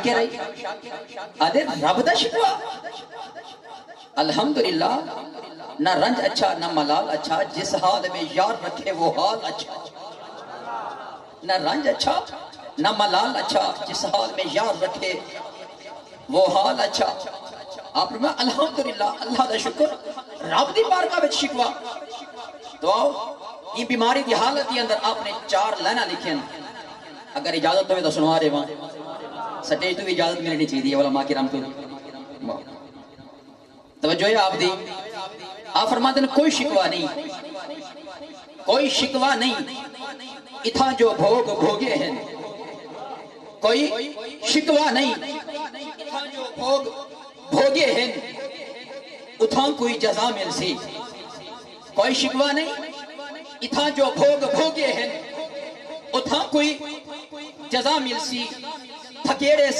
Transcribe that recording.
کہہ رہی آدھے رب دا شکوا الحمدللہ نہ رنج اچھا نہ ملال اچھا جس حال میں یار رکھے وہ حال اچھا نہ رنج اچھا نہ ملال اچھا جس حال میں یار رکھے وہ حال اچھا آپ نے الحمدللہ اللہ دا شکر رب دی بارگاہ وچ شکوا تو آؤ یہ بیماری دی حالت دی اندر آپ نے 4 لائنہ لکھیں اگر اجازت ہوئے تو سنوا رہے وہاں سٹیج تو بھی اجازت ملنی چاہیے علماء کرام تو توجہ ہے آپ دی آپ فرماتے ہیں کوئی شکوہ نہیں اتھا جو بھوگ بھوگے ہیں کوئی شکوہ نہیں اتھا جو بھوگ بھوگے ہیں اتھا کوئی جزا مل سی کوئی شکوہ نہیں اتھا جو بھوگ بھوگے ہیں اتھا کوئی جزا مل سی تھکیڑے